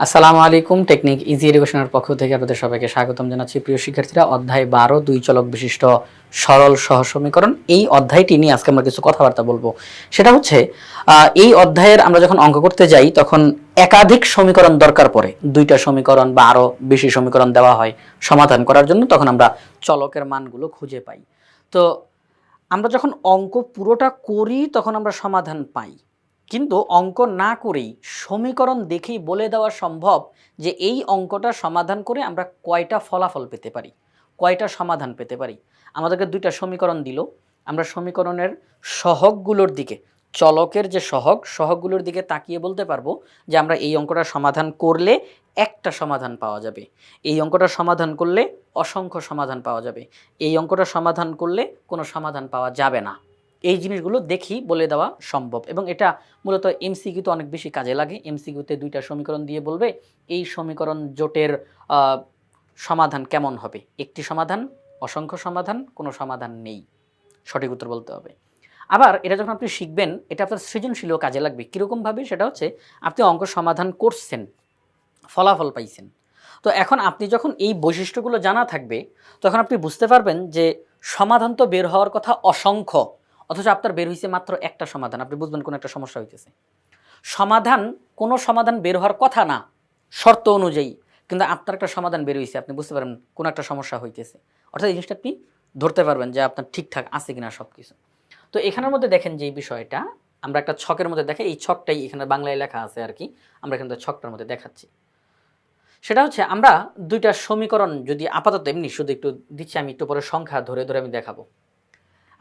আসসালামু আলাইকুম। Technique easy এডুকেশনের পক্ষ থেকে আপনাদের সবাইকে স্বাগতম জানাচ্ছি। প্রিয় শিক্ষার্থীরা, অধ্যায় 12 দুই চলক বিশিষ্ট সরল সহজ সমীকরণ, এই অধ্যায়টি নিয়ে আজকে আমরা কিছু কথাবার্তা বলবো। সেটা হচ্ছে এই অধ্যায়ের আমরা যখন অঙ্ক করতে যাই তখন একাধিক সমীকরণ দরকার পড়ে। দুইটা সমীকরণ বা আরো বেশি সমীকরণ দেওয়া হয় সমাধান করার জন্য, তখন আমরা চলকের মানগুলো খুঁজে পাই। তো আমরা যখন অঙ্ক পুরোটা করি তখন আমরা সমাধান পাই, কিন্তু অঙ্ক না করেই সমীকরণ দেখেই বলে দেওয়া সম্ভব যে এই অঙ্কটা সমাধান করে আমরা কয়টা ফলাফল পেতে পারি, কয়টা সমাধান পেতে পারি। আমাদেরকে দুইটা সমীকরণ দিল, আমরা সমীকরণের সহগগুলোর দিকে, চলকের যে সহগগুলোর দিকে তাকিয়ে বলতে পারবো যে আমরা এই অঙ্কটা সমাধান করলে একটা সমাধান পাওয়া যাবে, এই অঙ্কটা সমাধান করলে অসংখ্য সমাধান পাওয়া যাবে, এই অঙ্কটা সমাধান করলে কোনো সমাধান পাওয়া যাবে না। এই জিনিসগুলো দেখি বলে দেওয়া সম্ভব, এবং এটা মূলত এমসিকিউতে অনেক বেশি কাজে লাগে। এমসিকিউতে দুইটা সমীকরণ দিয়ে বলবে এই সমীকরণ জোটের সমাধান কেমন হবে, একটি সমাধান, অসংখ্য সমাধান, কোনো সমাধান নেই, সঠিক উত্তর বলতে হবে। আবার এটা যখন আপনি শিখবেন এটা আপনার সৃজনশীলও কাজে লাগবে। কীরকমভাবে? সেটা হচ্ছে আপনি অঙ্ক সমাধান করছেন, ফলাফল পাইছেন, তো এখন আপনি যখন এই বৈশিষ্ট্যগুলো জানা থাকবে তখন আপনি বুঝতে পারবেন যে সমাধান তো বের হওয়ার কথা অসংখ্য, অথচ আপনার বের হয়েছে মাত্র একটা সমাধান। আপনি বুঝবেন কোনো একটা সমস্যা হইতেছে। সমাধান, কোনো সমাধান বের হওয়ার কথা না শর্ত অনুযায়ী, কিন্তু আপনার একটা সমাধান বের হয়েছে, আপনি বুঝতে পারবেন কোনো একটা সমস্যা হইতেছে। অর্থাৎ এই জিনিসটা আপনি ধরতে পারবেন যে আপনার ঠিকঠাক আছে কিনা সব কিছু। তো এখানের মধ্যে দেখেন যে এই বিষয়টা আমরা একটা ছকের মধ্যে দেখে, এই ছকটাই এখানে বাংলায় লেখা আছে আর কি, আমরা এখানে ছকটার মধ্যে দেখাচ্ছি। সেটা হচ্ছে আমরা দুইটা সমীকরণ যদি আপাতত এমনি শুধু একটু দিচ্ছি, আমি একটু পরে সংখ্যা ধরে ধরে আমি দেখাবো।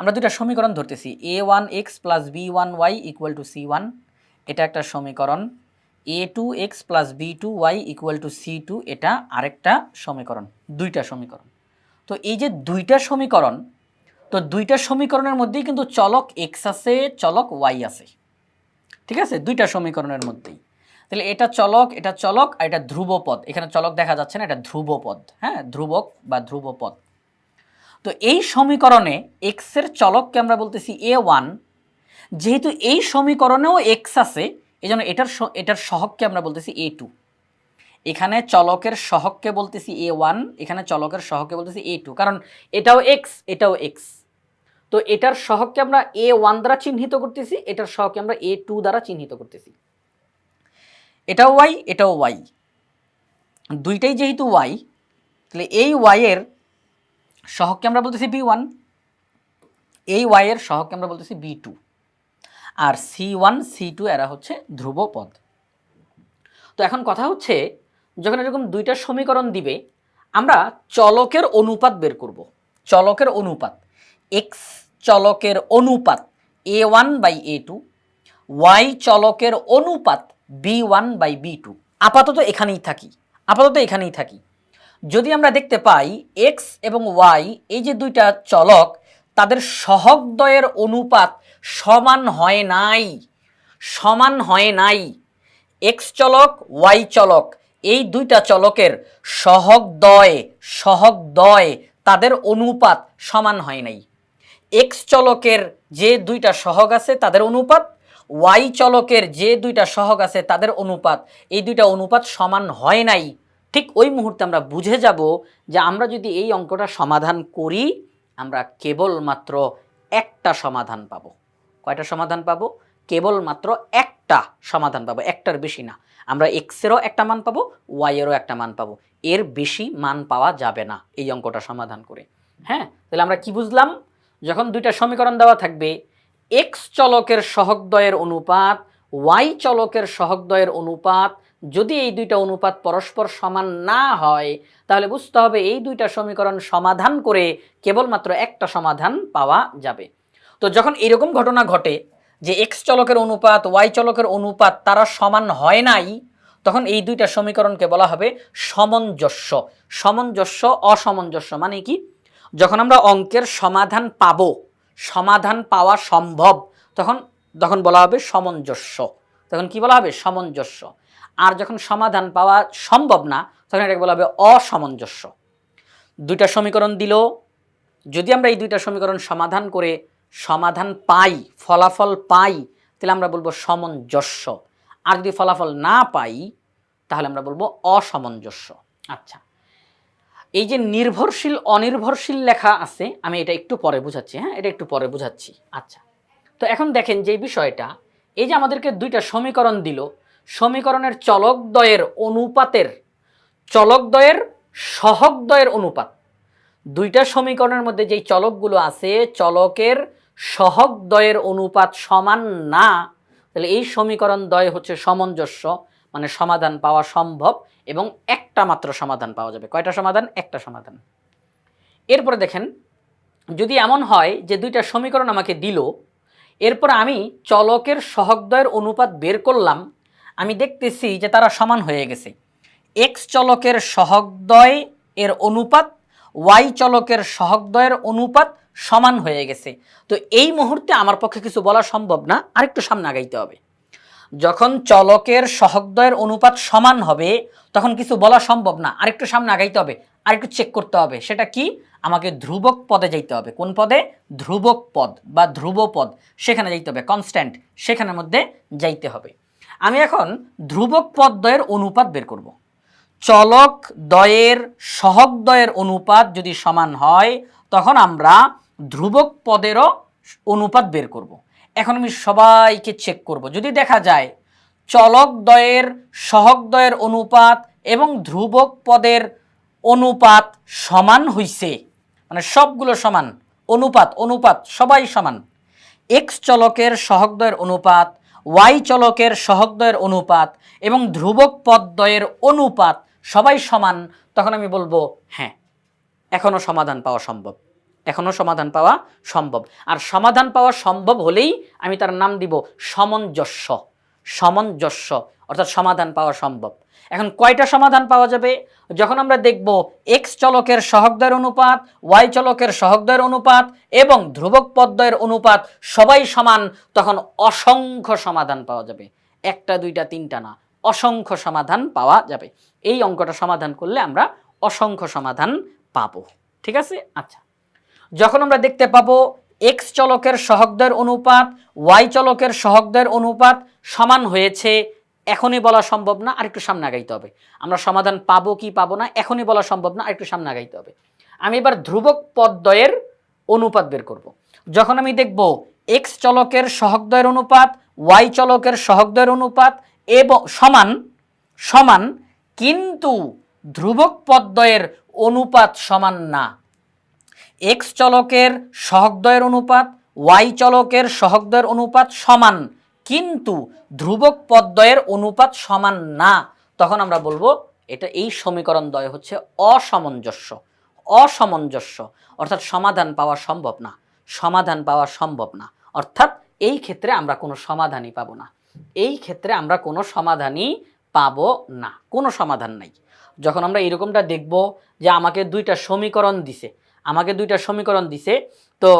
আমরা দুইটা সমীকরণ ধরতেছি, a1x plus b1y equal to c1, এটা একটা সমীকরণ। a2x plus b2y equal to c2, এটা আরেকটা সমীকরণ। দুইটা সমীকরণ। তো এই যে দুইটা সমীকরণ, তো দুইটা সমীকরণের মধ্যেই কিন্তু চলক x আছে, চলক y আছে, ঠিক আছে, দুইটা সমীকরণের মধ্যেই। তাহলে এটা চলক, এটা চলক, আর এটা ধ্রুবপদ। এখানে চলক দেখা যাচ্ছে না, এটা ধ্রুবপদ, হ্যাঁ, ধ্রুবক বা ধ্রুবপদ। তো এই সমীকরণে x এর চলককে আমরা বলতেছি a1, যেহেতু এই সমীকরণেও x আছে এই জন্য এটার সহগকে আমরা বলতেছি a2। এখানে চলকের সহগকে বলতেছি a1, এখানে চলকের সহগকে বলতেছি a2, কারণ এটাও x, এটাও x। তো এটার সহগকে আমরা a1 দ্বারা চিহ্নিত করতেছি, এটার সহগকে আমরা a2 দ্বারা চিহ্নিত করতেছি। এটাও y, এটাও y, দুইটাই যেহেতু y, তাহলে এই y এর সহগকে আমরা বলতেছি b1, এই y এর সহগকে আমরা বলতেছি b2, আর c1 c2 এরা হচ্ছে ধ্রুবপদ। তো এখন কথা হচ্ছে যখন এরকম দুইটা সমীকরণ দিবে আমরা চলকের অনুপাত বের করব। চলকের অনুপাত, x চলকের অনুপাত a1 বাই a2, y চলকের অনুপাত b1 বাই b2। আপাতত এখানেই থাকি। যদি আমরা দেখতে পাই x এবং y এই যে দুইটা চলক, তাদের সহগদ্বয়ের অনুপাত সমান হয় নাই। x চলক, y চলক, এই দুইটা চলকের সহগদ্বয় তাদের অনুপাত সমান হয় নাই। x চলকের যে দুইটা সহগ আছে তাদের অনুপাত, y চলকের যে দুইটা সহগ আছে তাদের অনুপাত, এই দুইটা অনুপাত সমান হয় নাই। ঠিক ওই মুহূর্তে আমরা বুঝে যাব যে আমরা যদি এই অঙ্কটা সমাধান করি আমরা কেবলমাত্র একটা সমাধান পাবো। কয়টা সমাধান পাবো? কেবলমাত্র একটা সমাধান পাবো, একটার বেশি না। আমরা এক্সেরও একটা মান পাবো, ওয়াইয়েরও একটা মান পাবো, এর বেশি মান পাওয়া যাবে না এই অঙ্কটা সমাধান করে। হ্যাঁ, তাহলে আমরা কি বুঝলাম? যখন দুইটা সমীকরণ দেওয়া থাকবে, এক্স চলকের সহগদ্বয়ের অনুপাত, ওয়াই চলকের সহগদ্বয়ের অনুপাত, যদি এই দুইটা অনুপাত পরস্পর সমান না হয় তাহলে বুঝতে হবে এই দুইটা সমীকরণ সমাধান করে কেবলমাত্র একটা সমাধান পাওয়া যাবে। তো যখন এরকম ঘটনা ঘটে যে এক্স চলকের অনুপাত, ওয়াই চলকের অনুপাত তারা সমান হয় নাই, তখন এই দুইটা সমীকরণকে বলা হবে সামঞ্জস্য। সামঞ্জস্য, অসামঞ্জস্য মানে কি? যখন আমরা অঙ্কের সমাধান পাবো, সমাধান পাওয়া সম্ভব, তখন বলা হবে সামঞ্জস্য। তখন কি বলা হবে? সামঞ্জস্য। আর যখন সমাধান পাওয়া সম্ভব না তখন এটাকে বলা হবে অসামঞ্জস্য। দুইটা সমীকরণ দিল, যদি আমরা এই দুইটা সমীকরণ সমাধান করে সমাধান পাই, ফলাফল পাই, তাহলে আমরা বলবো সামঞ্জস্য। আর যদি ফলাফল না পাই তাহলে আমরা বলবো অসামঞ্জস্য। আচ্ছা, এই যে নির্ভরশীল অনির্ভরশীল লেখা আছে, আমি এটা একটু পরে বুঝাচ্ছি, হ্যাঁ, এটা একটু পরে বুঝাচ্ছি। আচ্ছা, তো এখন দেখেন যে বিষয়টা, এই যে আমাদেরকে দুইটা সমীকরণ দিল, সমীকরণের চলকদ্বয়ের অনুপাতের, চলকদ্বয়ের সহগদ্বয়ের অনুপাত, দুইটা সমীকরণের মধ্যে যেই চলকগুলো আছে চলকের সহগদ্বয়ের অনুপাত সমান না, তাহলে এই সমীকরণ দ্বয় হচ্ছে সামঞ্জস্য, মানে সমাধান পাওয়া সম্ভব এবং একটা মাত্র সমাধান পাওয়া যাবে। কয়টা সমাধান? একটা সমাধান। এরপরে দেখেন, যদি এমন হয় যে দুইটা সমীকরণ আমাকে দিল, এরপর আমি চলকের সহগদ্বয়ের অনুপাত বের করলাম, আমি দেখতেছি যে তারা সমান হয়ে গেছে। এক্স চলকের সহগদ্বয় এর অনুপাত ওয়াই চলকের সহগদ্বয়ের অনুপাত সমান হয়ে গেছে। তো এই মুহূর্তে আমার পক্ষে কিছু বলা সম্ভব না, আরেকটু সামনে আগাইতে হবে। যখন চলকের সহগদ্বয়ের অনুপাত সমান হবে তখন কিছু বলা সম্ভব না, আরেকটু সামনে আগাইতে হবে, আরেকটু চেক করতে হবে। সেটা কি? আমাকে ধ্রুবক পদে যাইতে হবে। কোন পদে? ধ্রুবক পদ বা ধ্রুব পদ, সেখানে যাইতে হবে, কনস্ট্যান্ট, সেখানের মধ্যে যাইতে হবে। আমি এখন ধ্রুবক পদ দ্বয়ের অনুপাত বের করব। চলক দ্বয়ের সহগদ্বয়ের অনুপাত যদি সমান হয় তখন আমরা ধ্রুবক পদেরও অনুপাত বের করব। এখন আমি সবাইকে চেক করব, যদি দেখা যায় চলক দ্বয়ের সহগদ্বয়ের অনুপাত এবং ধ্রুবক পদের অনুপাত সমান হইছে, মানে সবগুলো সমান, অনুপাত অনুপাত সবাই সমান, এক্স চলকের সহগদ্বয়ের অনুপাত, ওয়াই চলকের সহগদ্বয়ের অনুপাত এবং ধ্রুবক পদদ্বয়ের অনুপাত সবাই সমান, তখন আমি বলবো হ্যাঁ, এখনও সমাধান পাওয়া সম্ভব, এখনও সমাধান পাওয়া সম্ভব। আর সমাধান পাওয়া সম্ভব হলেই আমি তার নাম দিব সামঞ্জস্য। সামঞ্জস্য অর্থাৎ সমাধান পাওয়া সম্ভব। এখন কয়টা সমাধান পাওয়া যাবে? যখন আমরা দেখব এক্স চলকের সহগদ্বয়ের অনুপাত, ওয়াই চলকের সহগদ্বয়ের অনুপাত এবং ধ্রুবক পদদ্বয়ের অনুপাত সবাই সমান, তখন অসংখ্য সমাধান পাওয়া যাবে। একটা দুইটা তিনটা না, অসংখ্য সমাধান পাওয়া যাবে। এই অঙ্কটা সমাধান করলে আমরা অসংখ্য সমাধান পাবো। ঠিক আছে? আচ্ছা, যখন আমরা দেখতে পাবো এক্স চলকের সহগদ্বয়ের অনুপাত, ওয়াই চলকের সহগদ্বয়ের অনুপাত সমান হয়েছে, এখনই বলা সম্ভব না, আরেকটু সামনে আগাইতে হবে। আমরা সমাধান পাবো কি পাবো না এখনই বলা সম্ভব না, আরেকটু সামনে আগাইতে হবে। আমি এবার ধ্রুবক পদদ্বয়ের অনুপাত বের করব। যখন আমি দেখব এক্স চলকের সহগদ্বয়ের অনুপাত, ওয়াই চলকের সহগদ্বয়ের অনুপাত এবং সমান সমান, কিন্তু ধ্রুবক পদদ্বয়ের অনুপাত সমান না। এক্স চলকের সহগদ্বয়ের অনুপাত, ওয়াই চলকের সহগদ্বয়ের অনুপাত সমান, কিন্তু ধ্রুবক পদদ্বয়ের অনুপাত সমান না, তখন আমরা বলবো এটা, এই সমীকরণ দ্বয় হচ্ছে অসামঞ্জস্য। অসামঞ্জস্য অর্থাৎ সমাধান পাওয়া সম্ভব না, সমাধান পাওয়া সম্ভব না, অর্থাৎ এই ক্ষেত্রে আমরা কোনো সমাধানই পাবো না। এই ক্ষেত্রে আমরা কোনো সমাধানই পাবো না, কোনো সমাধান নাই। যখন আমরা এরকমটা দেখব যে আমাকে দুইটা সমীকরণ দিছে, আমাকে দুইটা সমীকরণ দিছে, তো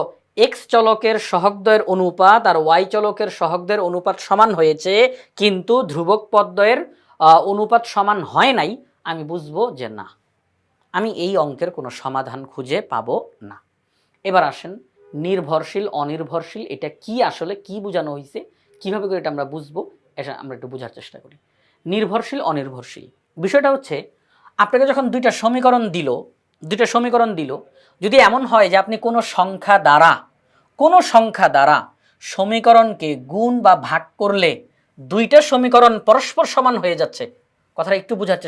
এক্স চলকের সহগদ্বয়ের অনুপাত আর ওয়াই চলকের সহগদ্বয়ের অনুপাত সমান হয়েছে, কিন্তু ধ্রুবক পদদ্বয়ের অনুপাত সমান হয় নাই, আমি বুঝবো যে না, আমি এই অঙ্কের কোনো সমাধান খুঁজে পাবো না। এবার আসেন নির্ভরশীল অনির্ভরশীল, এটা কি, আসলে কি বোঝানো হয়েছে, কিভাবে করে এটা আমরা বুঝবো, এটা আমরা একটু বোঝার চেষ্টা করি। নির্ভরশীল অনির্ভরশীল বিষয়টা হচ্ছে, আপনাকে যখন দুইটা সমীকরণ দিল, যদি এমন হয় যে আপনি কোনো সংখ্যা দ্বারা সমীকরণকে গুণ বা ভাগ করলে দুইটা সমীকরণ পরস্পর সমান হয়ে যাচ্ছে, কথাটা একটু বোঝার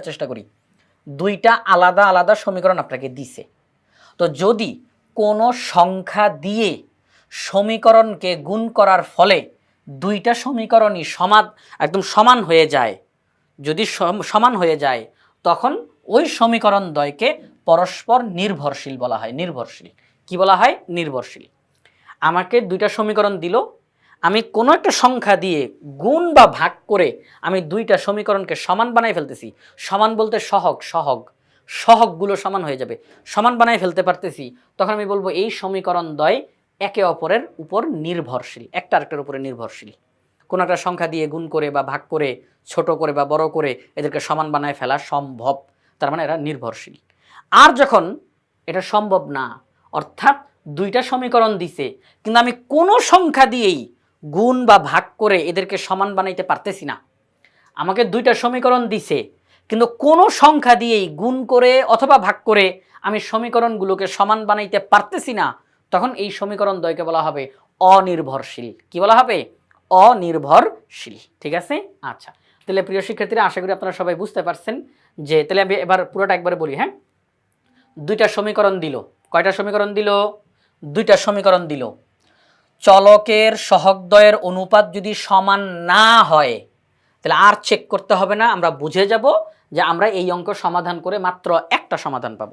চেষ্টা করি, দুইটা আলাদা আলাদা সমীকরণ আপনাকে দিছে। তো যদি কোনো সংখ্যা দিয়ে সমীকরণকে গুণ করার ফলে দুইটা সমীকরণই একদম সমান হয়ে যায়, যদি সমান হয়ে যায়, তখন ওই সমীকরণ দ্বয়কে পরস্পর নির্ভরশীল বলা হয়। নির্ভরশীল কি বলা হয়? নির্ভরশীল। আমাকে দুইটা সমীকরণ দিল, আমি কোনো একটা সংখ্যা দিয়ে গুণ বা ভাগ করে আমি দুইটা সমীকরণকে সমান বানাই ফেলতেছি। সমান বলতে সহগগুলো সমান হয়ে যাবে, সমান বানাই ফেলতে পারতেছি, তখন আমি বলবো এই সমীকরণ দ্বয় একে অপরের উপর নির্ভরশীল, একটা আরেকটার উপরে নির্ভরশীল। কোনো একটা সংখ্যা দিয়ে গুণ করে বা ভাগ করে, ছোট করে বা বড় করে এদেরকে সমান বানায় ফেলা সম্ভব, তার মানে এরা নির্ভরশীল। আর যখন এটা সম্ভব না, অর্থাৎ দুইটা সমীকরণ দিছে কিন্তু আমি কোনো সংখ্যা দিয়েই গুণ বা ভাগ করে এদেরকে সমান বানাইতে পারতেছি না, আমাকে দুইটা সমীকরণ দিছে, কিন্তু কোনো সংখ্যা দিয়েই গুণ করে অথবা ভাগ করে আমি সমীকরণগুলোকে সমান বানাইতে পারতেছি না, তখন এই সমীকরণ দ্বয়কে বলা হবে অনির্ভরশীল। কি বলা হবে? অনির্ভরশীল। ঠিক আছে? আচ্ছা, তাহলে প্রিয় শিক্ষার্থীরা, আশা করি আপনারা সবাই বুঝতে পারছেন যে, তাহলে আমি এবার পুরোটা একবারে বলি। হ্যাঁ, দুইটা সমীকরণ দিল। কয়টা সমীকরণ দিল? দুইটা সমীকরণ দিল। চলকের সহগদ্বয়ের অনুপাত যদি সমান না হয়, তাহলে আর চেক করতে হবে না, আমরা বুঝে যাব যে আমরা এই অঙ্ক সমাধান করে মাত্র একটা সমাধান পাব।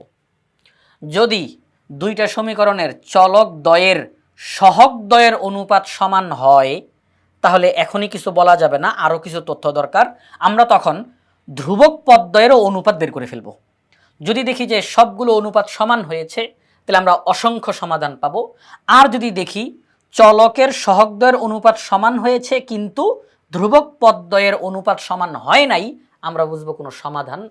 যদি দুইটা সমীকরণের চলকদ্বয়ের সহগদ্বয়ের অনুপাত সমান হয়, তাহলে এখনই কিছু বলা যাবে না, আরও কিছু তথ্য দরকার। আমরা তখন ধ্রুবক পদদ্বয়েরও অনুপাত বের করে ফেলব। যদি দেখি যে সবগুলো অনুপাত সমান হয়েছে, তাহলে আমরা অসংখ্য সমাধান পাবো। আর যদি দেখি চলকের সহগদ্বয়ের অনুপাত সমান হয়েছে কিন্তু ধ্রুবক পদদ্বয়ের অনুপাত সমান হয় নাই, আমরা বুঝবো কোনো সমাধান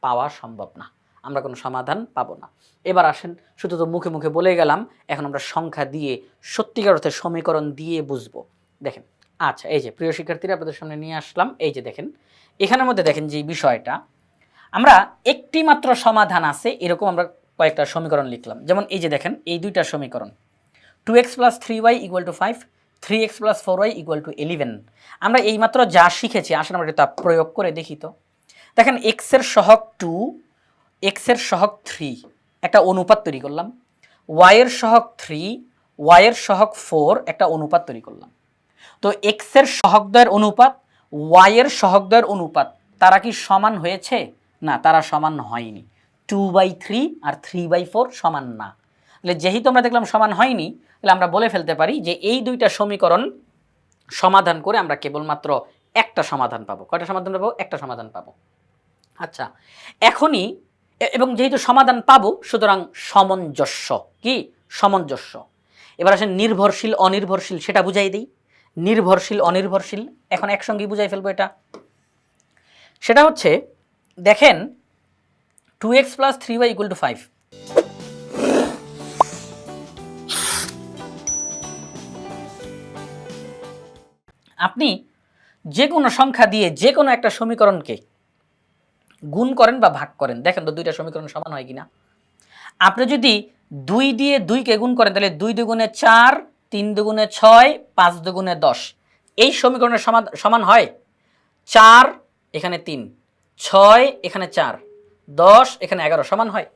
পাওয়া সম্ভব না, আমরা কোনো সমাধান পাবো না। এবার আসেন, শুধু তো মুখে মুখে বলে গেলাম, এখন আমরা সংখ্যা দিয়ে সত্যিকার অর্থে সমীকরণ দিয়ে বুঝবো। দেখেন, আচ্ছা, এই যে প্রিয় শিক্ষার্থীরা, আপনাদের সামনে নিয়ে আসলাম। এই যে দেখেন, এখানের মধ্যে দেখেন যে বিষয়টা, আমরা একটি মাত্র সমাধান আছে এরকম আমরা কয়েকটা সমীকরণ লিখলাম। যেমন এই যে দেখেন, এই দুইটা সমীকরণ, 2x + 3y = 5, 3x + 4y = 11। আমরা এইমাত্র যা শিখেছি, আসলে আমরা এটা প্রয়োগ করে দেখি তো। দেখেন, x এর সহগ 2, x এর সহগ 3, একটা অনুপাত তৈরি করলাম। y এর সহগ 3, y এর সহগ 4, একটা অনুপাত তৈরি করলাম। তো x এর সহগদ্বয়ের অনুপাত, y এর সহগদ্বয়ের অনুপাত, তারা কি সমান হয়েছে? না, তারা সমান হয়নি। 2/3 আর 3/4 সমান না। তাহলে যেহেতু আমরা দেখলাম সমান হয়নি, তাহলে আমরা বলে ফেলতে পারি যে এই দুইটা সমীকরণ সমাধান করে আমরা কেবলমাত্র একটা সমাধান পাবো। কয়টা সমাধান পাবো? একটা সমাধান পাবো। আচ্ছা, এখনই, এবং যেহেতু সমাধান পাবো, সুতরাং সামঞ্জস্য। কি? সামঞ্জস্য। এবার আসেন নির্ভরশীল অনির্ভরশীল, সেটা বুঝাই দিই। নির্ভরশীল অনির্ভরশীল এখন একসঙ্গেই বুঝাই ফেলবো। এটা সেটা হচ্ছে, দেখেন 2x + 3y = 5। আপনি যে কোনো সংখ্যা দিয়ে যে কোনো একটা সমীকরণকে গুণ করেন বা ভাগ করেন, দেখেন তো দুইটা সমীকরণ সমান হয় কিনা। আপনি যদি 2 দিয়ে 2কে গুণ করেন, তাহলে 2 দুগুণে 4, 3 দুগুণে 6, 5 দুগুণে 10, এই সমীকরণের সমান হয়। 4 এখানে 3, 6 এখানে 4, 10 এখানে 11 সমান হয়।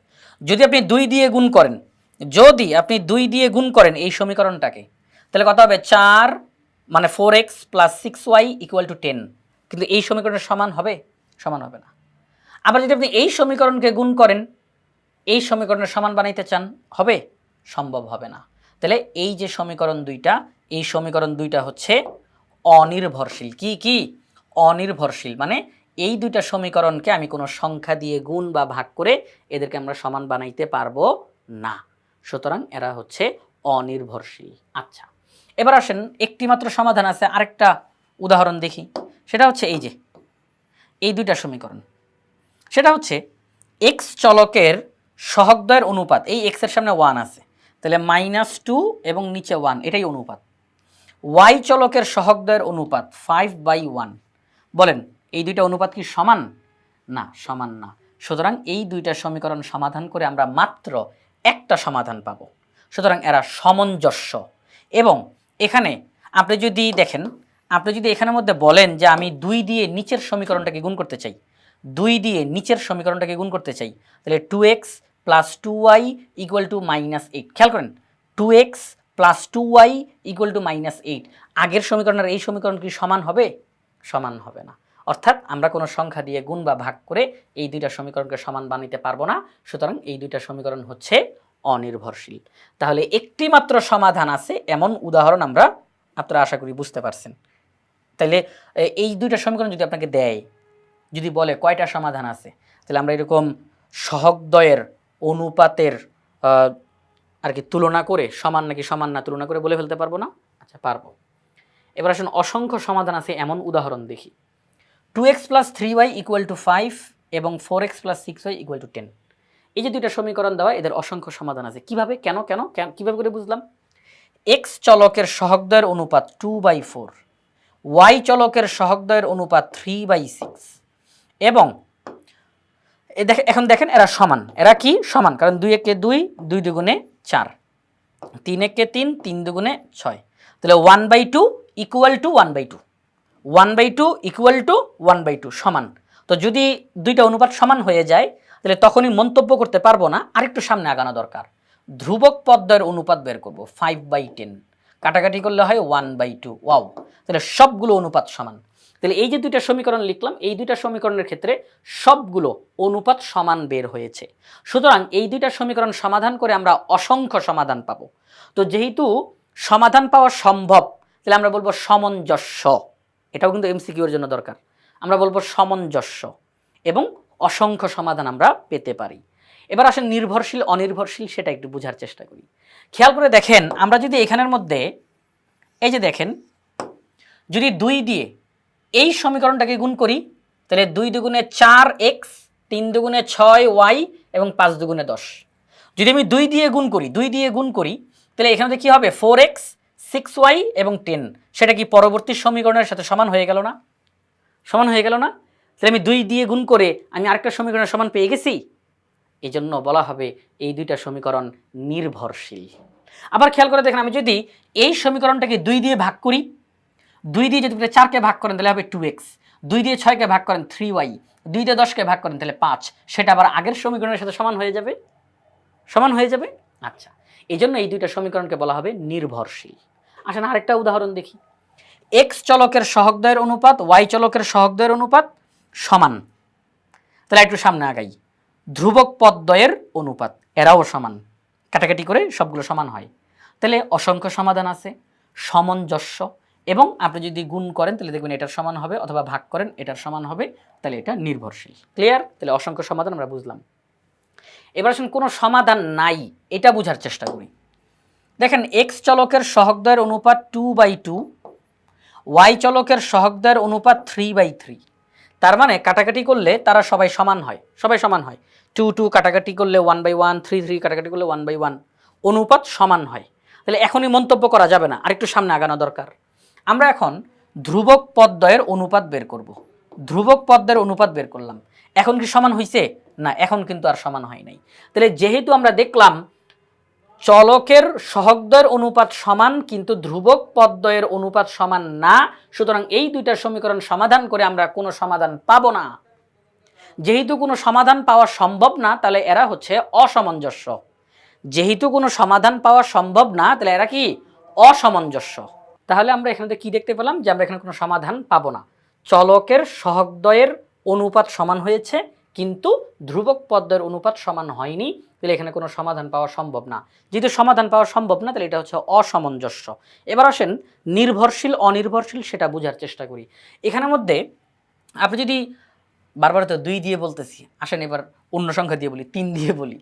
যদি আপনি 2 দিয়ে গুণ করেন, যদি আপনি 2 দিয়ে গুণ করেন এই সমীকরণটাকে, তাহলে কত হবে? 4 মানে 4x + 6y = 10। কিন্তু এই সমীকরণের সমান হবে? সমান হবে না। আবার যদি আপনি এই সমীকরণকে গুণ করেন, এই সমীকরণের সমান বানাইতে চান, হবে? সম্ভব হবে না। তাহলে এই যে সমীকরণ দুইটা, এই সমীকরণ দুইটা হচ্ছে অনির্ভরশীল। কি কি? অনির্ভরশীল। মানে এই দুইটা সমীকরণকে আমি কোনো সংখ্যা দিয়ে গুণ বা ভাগ করে এদেরকে আমরা সমান বানাইতে পারবো না, সুতরাং এরা হচ্ছে অনির্ভরশীল। আচ্ছা, এবার আসেন, একটি মাত্র সমাধান আছে, আরেকটা উদাহরণ দেখি। সেটা হচ্ছে এই যে এই দুইটা সমীকরণ, সেটা হচ্ছে x চলকের সহগদ্বয়ের অনুপাত, এই x এর সামনে 1 আছে, তাহলে -2 এবং নিচে 1, এটাই অনুপাত। y চলকের সহগদ্বয়ের অনুপাত 5/1। বলেন, এই দুইটা অনুপাত কি সমান? না, সমান না। সুতরাং এই দুইটা সমীকরণ সমাধান করে আমরা মাত্র একটা সমাধান পাবো। সুতরাং এরা সামঞ্জস্য। এবং এখানে আপনি যদি দেখেন, আপনি যদি এখানের মধ্যে বলেন যে আমি 2 দিয়ে নিচের সমীকরণটাকে গুণ করতে চাই, 2 দিয়ে নিচের সমীকরণটাকে গুণ করতে চাই, তাহলে 2x + 2y = -8। খেয়াল করেন, 2x + 2y = -8। আগের সমীকরণ আর এই সমীকরণ কি সমান হবে? সমান হবে না। অর্থাৎ আমরা কোনো সংখ্যা দিয়ে গুণ বা ভাগ করে এই দুইটা সমীকরণকে সমান বানাইতে পারবো না। সুতরাং এই দুইটা সমীকরণ হচ্ছে অনির্ভরশীল। তাহলে একটি মাত্র সমাধান আছে এমন উদাহরণ আপনারা আশা করি বুঝতে পারছেন। তাহলে এই দুইটা সমীকরণ যদি আপনাকে দেয়, যদি বলে কয়টা সমাধান আছে, তাহলে আমরা এরকম সহগদ্বয়ের অনুপাতের আর কি তুলনা করে, সমান নাকি সমান না তুলনা করে বলে ফেলতে পারবো না? আচ্ছা, পারবো। এবার আসুন, অসংখ্য সমাধান আছে এমন উদাহরণ দেখি। 2x + 3y = 5 এবং 4x + 6y = 10। এই যে দুইটা সমীকরণ দেওয়া, এদের অসংখ্য সমাধান আছে। কিভাবে? কেন কিভাবে করে বুঝলাম? x চলকের সহগদ্বয়ের অনুপাত 2/4, ওয়াই চলকের সহগদ্বয়ের অনুপাত 3/6 এবং এখন দেখেন এরা সমান, এরা কি সমান, কারণ 2 একে 2, 2 দুগুণে 4, 3 একে 3, 3 দুগুণে 6, তাহলে 1/2 ইকুয়াল টু 1/2, 1/2 ইকুয়াল টু 1/2 সমান। তো যদি দুইটা অনুপাত সমান হয়ে যায় তাহলে তখনই মন্তব্য করতে পারবো না, আরেকটু সামনে আগানো দরকার। ধ্রুবক পদদ্বয়ের অনুপাত বের করব 5/10, কাটাকাটি করলে হয় 1/2। ওয়াও, তাহলে সবগুলো অনুপাত সমান। তাহলে এই যে দুইটা সমীকরণ লিখলাম, এই দুইটা সমীকরণের ক্ষেত্রে সবগুলো অনুপাত সমান বের হয়েছে। সুতরাং এই দুইটা সমীকরণ সমাধান করে আমরা অসংখ্য সমাধান পাবো। তো যেহেতু সমাধান পাওয়া সম্ভব, তাহলে আমরা বলবো সামঞ্জস্য। এটাও কিন্তু এমসিকিউর জন্য দরকার। আমরা বলবো সামঞ্জস্য এবং অসংখ্য সমাধান আমরা পেতে পারি। এবার আসেন নির্ভরশীল অনির্ভরশীল, সেটা একটু বোঝার চেষ্টা করি। খেয়াল করে দেখেন, আমরা যদি এখানের মধ্যে এই যে দেখেন, যদি 2 দিয়ে এই সমীকরণটাকে গুণ করি তাহলে 2 দুগুণে 4x, 3 দুগুণে 6y এবং 5 দুগুণে 10। যদি আমি 2 দিয়ে গুণ করি, 2 দিয়ে গুণ করি তাহলে এখানে কি হবে 4x, 6y এবং 10, সেটা কি পরবর্তী সমীকরণের সাথে সমান হয়ে গেল না? সমান হয়ে গেল না? তাহলে আমি 2 দিয়ে গুণ করে আমি আরেকটা সমীকরণের সমান পেয়ে গেছি। এই জন্য বলা হবে এই দুইটা সমীকরণ নির্ভরশীল। আবার খেয়াল করে দেখেন, আমি যদি এই সমীকরণটাকে 2 দিয়ে ভাগ করি, 2 দিয়ে যদি 4কে ভাগ করেন তাহলে হবে 2x, 2 দিয়ে 6কে ভাগ করেন 3y, 2 দিয়ে 10কে ভাগ করেন তাহলে 5, সেটা আবার আগের সমীকরণের সাথে সমান হয়ে যাবে, সমান হয়ে যাবে। আচ্ছা, এই জন্য এই দুইটা সমীকরণকে বলা হবে নির্ভরশীল। আসেন আরেকটা উদাহরণ দেখি। x চলকের সহগদ্বয়ের অনুপাত y চলকের সহগদ্বয়ের অনুপাত সমান। তাহলে একটু সামনে আগাই। ধ্রুবক পদদ্বয়ের অনুপাত, এরাও সমান, কাটাকাটি করে সবগুলো সমান হয়। তাহলে অসংখ্য সমাধান আছে, সামঞ্জস্য, এবং আপনি যদি গুণ করেন তাহলে দেখবেন এটার সমান হবে, অথবা ভাগ করেন এটার সমান হবে, তাহলে এটা নির্ভরশীল। ক্লিয়ার? তাহলে অসংখ্য সমাধান আমরা বুঝলাম। এবার আসুন কোনো সমাধান নাই এটা বোঝার চেষ্টা করি। দেখেন x চলকের সহগদ্বয়ের অনুপাত 2/2, y চলকের সহগদ্বয়ের অনুপাত 3/3। তার মানে কাটাকাটি করলে তারা সবাই সমান হয়, সবাই সমান হয়। 2 2 কাটাকাটি করলে 1/1, 3 3 কাটাকাটি করলে 1/1, অনুপাত সমান হয়। তাহলে এখনই মন্তব্য করা যাবে না, আরেকটু সামনে আগানো দরকার। আমরা এখন ধ্রুবক পদদ্বয়ের অনুপাত বের করব। ধ্রুবক পদদ্বয়ের অনুপাত বের করলাম, এখন কি সমান হয়েছে? না, এখন কিন্তু আর সমান হয় নাই। তাহলে যেহেতু আমরা দেখলাম চলকের সহগদ্বয়ের অনুপাত সমান কিন্তু ধ্রুবক পদদ্বয়ের অনুপাত সমান না, সুতরাং এই দুইটা সমীকরণ সমাধান করে আমরা কোনো সমাধান পাবো না। যেহেতু কোনো সমাধান পাওয়া সম্ভব না, তাহলে এরা হচ্ছে অসামঞ্জস্য। যেহেতু কোনো সমাধান পাওয়া সম্ভব না, তাহলে এরা কি? অসামঞ্জস্য। তাহলে আমরা এখানে কি দেখতে পেলাম? যে আমরা এখানে কোনো সমাধান পাবো না। চলকের সহগদ্বয়ের অনুপাত সমান হয়েছে কিন্তু ধ্রুবক পদদ্বয়ের অনুপাত সমান হয়নি, তাহলে এখানে কোনো সমাধান পাওয়া সম্ভব না। যেহেতু সমাধান পাওয়া সম্ভব না, তাহলে এটা হচ্ছে অসামঞ্জস্য। এবার আসেন নির্ভরশীল অনির্ভরশীল, সেটা বোঝার চেষ্টা করি। এখানের মধ্যে আপনি যদি বারবার তো 2 দিয়ে বলতেছি, আসেন এবার অন্য সংখ্যা দিয়ে বলি, 3 দিয়ে বলি।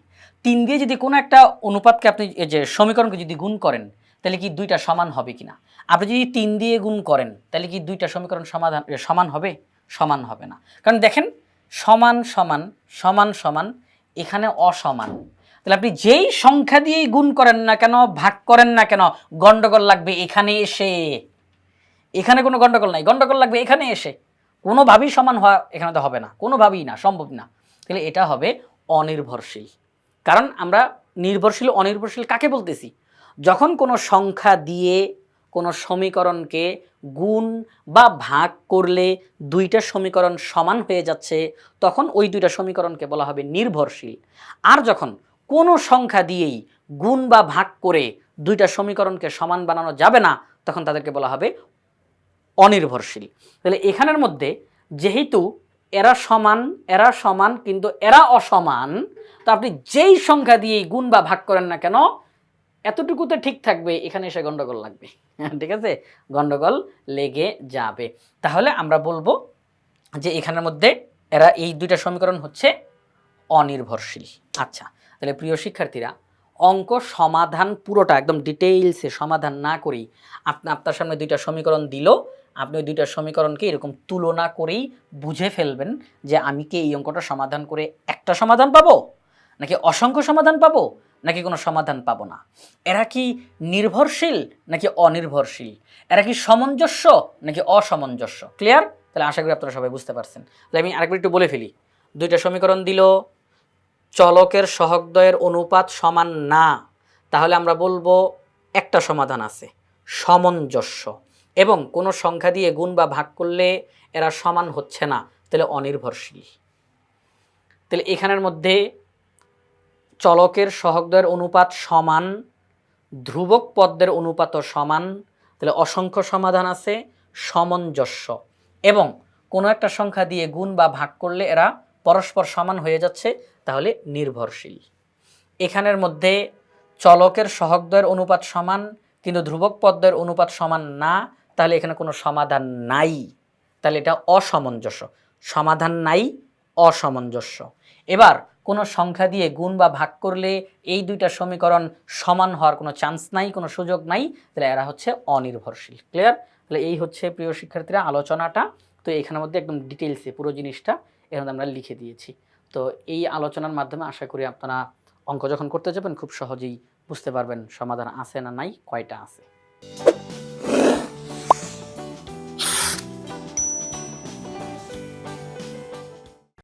3 দিয়ে যদি কোনো একটা অনুপাতকে আপনি যে সমীকরণকে যদি গুণ করেন তাহলে কি দুইটা সমান হবে কিনা? আপনি যদি 3 দিয়ে গুণ করেন তাহলে কি দুইটা সমীকরণ সমান হবে? সমান হবে না। কারণ দেখেন সমান সমান সমান সমান, এখানে অসমান। তাহলে আপনি যেই সংখ্যা দিয়েই গুণ করেন না কেন, ভাগ করেন না কেন, গন্ডগোল লাগবে এখানে এসে। এখানে কোনো গন্ডগোল নাই, গন্ডগোল লাগবে এখানে এসে। কোনোভাবেই সমান হওয়া এখানে তো হবে না, কোনোভাবেই না, সম্ভব না। তাহলে এটা হবে অনির্ভরশীল। কারণ আমরা নির্ভরশীল অনির্ভরশীল কাকে বলতেছি? যখন কোনো সংখ্যা দিয়ে কোনো সমীকরণকে গুণ বা ভাগ করলে দুইটা সমীকরণ সমান হয়ে যাচ্ছে, তখন ওই দুইটা সমীকরণকে বলা হবে নির্ভরশীল। আর যখন কোনো সংখ্যা দিয়েই গুণ বা ভাগ করে দুইটা সমীকরণকে সমান বানানো যাবে না, তখন তাদেরকে বলা হবে অনির্ভরশীল। তাহলে এখানের মধ্যে যেহেতু এরা সমান কিন্তু এরা অসমান, তো আপনি যেই সংখ্যা দিয়েই গুণ বা ভাগ করেন না কেন এতটুকুতে ঠিক থাকবে, এখানে এসে গন্ডগোল লাগবে। ঠিক আছে, গন্ডগোল লেগে যাবে। তাহলে আমরা বলবো যে এখানের মধ্যে এরা এই দুইটা সমীকরণ হচ্ছে অনির্ভরশীল। আচ্ছা, তাহলে প্রিয় শিক্ষার্থীরা, অঙ্ক সমাধান পুরোটা একদম ডিটেইলসে সমাধান না করেই আপনার সামনে দুইটা সমীকরণ দিল, আপনি ওই দুইটা সমীকরণকে এরকম তুলনা করেই বুঝে ফেলবেন যে আমি কি এই অঙ্কটা সমাধান করে একটা সমাধান পাবো নাকি অসংখ্য সমাধান পাবো নাকি কোনো সমাধান পাবো না? এরা কি নির্ভরশীল নাকি অনির্ভরশীল? এরা কি সামঞ্জস্য নাকি অসামঞ্জস্য? ক্লিয়ার? তাহলে আশা করি আপনারা সবাই বুঝতে পারছেন। তাহলে আমি আরেকবার একটু বলে ফেলি। দুইটা সমীকরণ দিল, চলকের সহগদ্বয়ের অনুপাত সমান না, তাহলে আমরা বলবো একটা সমাধান আছে, সামঞ্জস্য। এবং কোনো সংখ্যা দিয়ে গুণ বা ভাগ করলে এরা সমান হচ্ছে না, তাহলে অনির্ভরশীল। তাহলে এখানের মধ্যে চলকের সহগদ্বয়ের অনুপাত সমান, ধ্রুবক পদের অনুপাতও সমান, তাহলে অসংখ্য সমাধান আছে, সামঞ্জস্য। এবং কোনো একটা সংখ্যা দিয়ে গুণ বা ভাগ করলে এরা পরস্পর সমান হয়ে যাচ্ছে, তাহলে নির্ভরশীল। এখানের মধ্যে চলকের সহগদ্বয়ের অনুপাত সমান কিন্তু ধ্রুবক পদের অনুপাত সমান না, তাহলে এখানে কোনো সমাধান নাই, তাহলে এটা অসামঞ্জস্য। সমাধান নাই, অসামঞ্জস্য। এবার কোনো সংখ্যা দিয়ে গুণ বা ভাগ করলে এই দুইটা সমীকরণ সমান হওয়ার কোনো চান্স নাই, কোনো সুযোগ নাই, তাহলে এরা হচ্ছে অনির্ভরশীল। ক্লিয়ার? তাহলে এই হচ্ছে প্রিয় শিক্ষার্থীরা আলোচনাটা। তো এখানের মধ্যে একদম ডিটেলসে পুরো জিনিসটা এর মধ্যে আমরা লিখে দিয়েছি। তো এই আলোচনার মাধ্যমে আশা করি আপনারা অঙ্ক যখন করতে যাবেন খুব সহজেই বুঝতে পারবেন সমাধান আছে না নাই, কয়টা আছে।